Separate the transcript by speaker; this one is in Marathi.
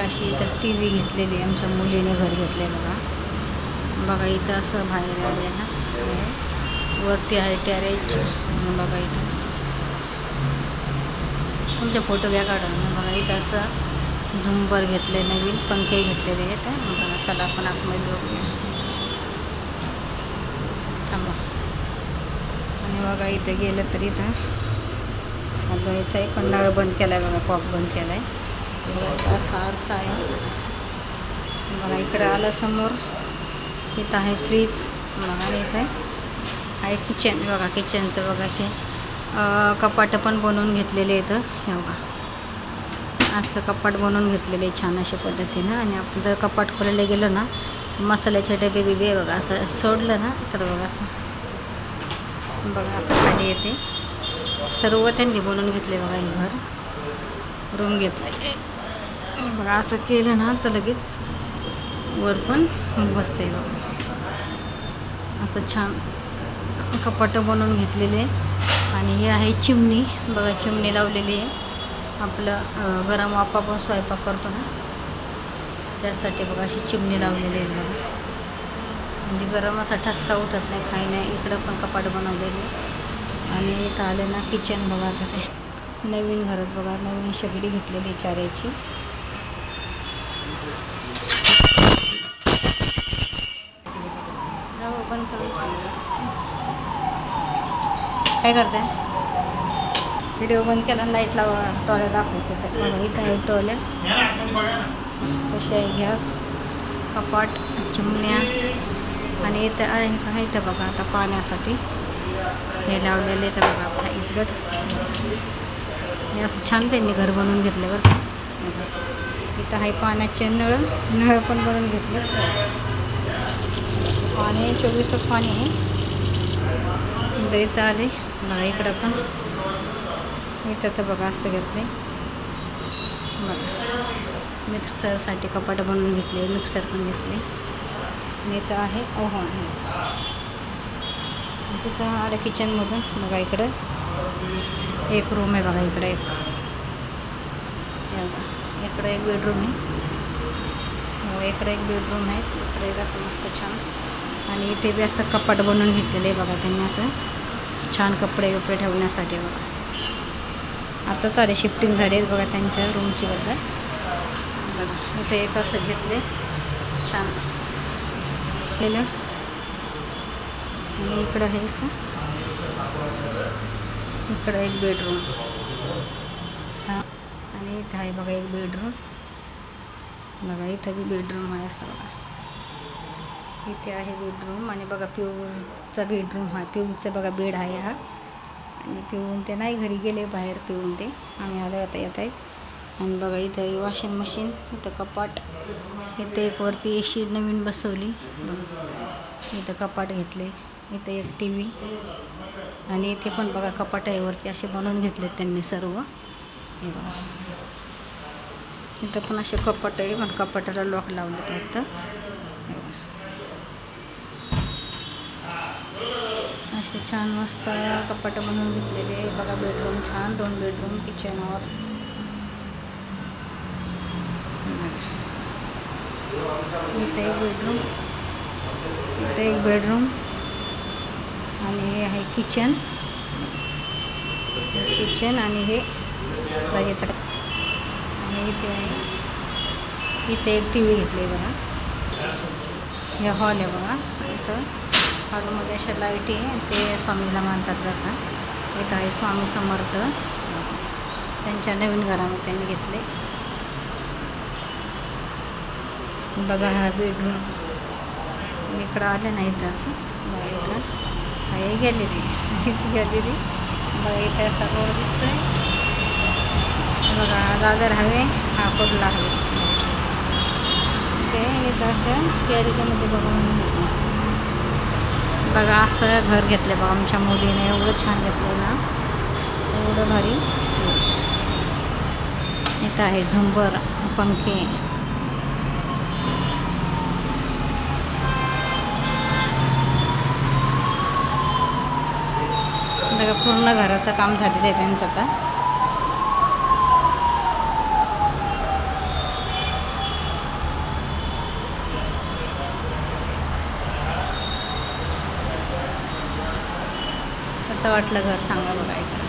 Speaker 1: अशी इथं टी व्ही घेतलेली आमच्या मुलीने घर घेतले बघा. बघा इथं असं बाहेर आले ना, वरती आहे टॅरेज. बघा इथं तुमचे फोटो घ्या काढून. बघा इथं असं झुंबर घेतले, नवीन पंखे घेतलेले आहेत. बघा चला आपण आतमध्ये बघूया. थांबा. आणि बघा इथं गेलं तर इथं द्यायचं आहे, पण नळ बंद केला आहे बघा, पॉप बंद केला आहे. बघा इथं असा आरसा आहे. बघा इकडं आलं समोर, इथं आहे फ्रीज. बघा आणि इथं आहे किचन. बघा किचनचं बघा असे कपाटं पण बनवून घेतलेले इथं. हे बघा असं कपाट बनवून घेतलेले छान अशा पद्धतीनं. आणि आपण जर कपाट खोलायला गेलो ना, मसाल्याचे डबे बिबे बघा असं सोडलं ना तर बघा असं, बघा असं खाली येते. सर्व त्यांनी बनवून घेतले बघा. हे घर रूम घेतले बघा. असं केलं ना तर लगेच वर पण बसते बघा. असं छान कपाटं बनवून घेतलेले. आणि हे आहे चिमणी. बघा चिमणी लावलेली आहे. आपलं गरम वाफ आपण स्वयंपाक करतो ना, त्यासाठी बघा अशी चिमणी लावलेली आहे बघा. म्हणजे गरम असा ठसका उठत नाही, काही नाही. इकडं पण कपाट बनवलेले. आणि इथं आले ना किचन. बघा आता ते नवीन घरात बघा नवीन शेगडी घेतलेली चाऱ्याची. बंद करून काय करते, व्हिडिओ बंद केला, लाईट लावा, टॉयलेट दाखवते. तर बघा इथं आहे टॉयलेट. कशी आहे गॅस, कपाट, चिमण्या. आणि इथं आहे का, इथं बघा आता पाण्यासाठी हे लावलेले. तर बघा आपला इचगट. हे असं छान त्यांनी घर बनवून घेतलं बरं का. इथं आहे पाण्याचे नळ पण बनवून घेतले. पाणी 24 तास पाणी आहे. इथं आले बघा. इकडं पण इथं तर बघा असं घेतले बघा. मिक्सरसाठी कपाट बनवून घेतले, मिक्सर पण घेतले. आणि इथं आहे ओव्हन. तिथं आलं किचनमधून बघा. इकडं एक रूम आहे बघा. इकडं एक, इकडं एक बेडरूम आहे. इकडे एक बेडरूम आहे. इकडे एक असं मस्त छान. आणि इथे बी असं कपाट बनवून घेतलेलं आहे बघा त्यांनी, असं छान कपडे वपडे ठेवण्यासाठी बघा. आता चालेल शिफ्टिंग झाली आहे बघा त्यांच्या रूमची बद्दल बघा. इथे एक असं घेतले छान केलं. आणि इकडं आहे असं, इकडं एक बेडरूम. हां आणि इथं आहे बघा एक बेडरूम. बघा इथं बी बेडरूम आहे असं बघा. इथे आहे बेडरूम. आणि बघा पिऊचा बेडरूम हा. पिऊचं बघा बेड आहे हा. आणि पिऊन ते नाही घरी गेले बाहेर, पिऊन ते आम्ही आलो आता येत आहेत. आणि बघा इथं वॉशिंग मशीन, इथं कपाट, इथे एक वरती AC नवीन बसवली बघा. इथं कपाट घेतले. इथं एक TV. आणि इथे पण बघा कपाट आहे वरती असे बनवून घेतले त्यांनी सर्व. हे बघा इथं पण असे कपाट आहे, पण कपाटाला लॉक लावलं वाटतं. असे छान मस्त कपाट बनवून घेतलेले बघा. बेडरूम छान, 2 बेडरूम, किचन और इथे एक बेडरूम, इथे एक बेडरूम. आणि हे आहे किचन. आणि हे ह्याचं. आणि इथे आहे, इथे एक TV घेतली बघा. हे हॉल आहे बघा. इथं हॉलमध्ये अशा लाईटी आहे, ते स्वामीला मानतात बरं का. इथं आहे स्वामी समर्थ. त्यांच्या नवीन घरामध्ये त्यांनी घेतले बघा. हा बेडरूम. इकडं आलं नाही इथं असं बघा. इथं आहे गॅलरी, इथे गॅलरी बघा. इथे असा रोड दिसतोय बघा. दादर हवे, हा कुर्ला हवे. ते इथं असं गॅलरीमध्ये बघून बघा. असं घर घेतलं बघा आमच्या मुलीने. एवढं छान घेतलं ना, एवढं भारी. इथं आहे झुंबर, पंखे. बघा पूर्ण घराचं काम झालेलं आहे त्यांचं आता. कसं वाटलं घर सांगा बघा ऐका.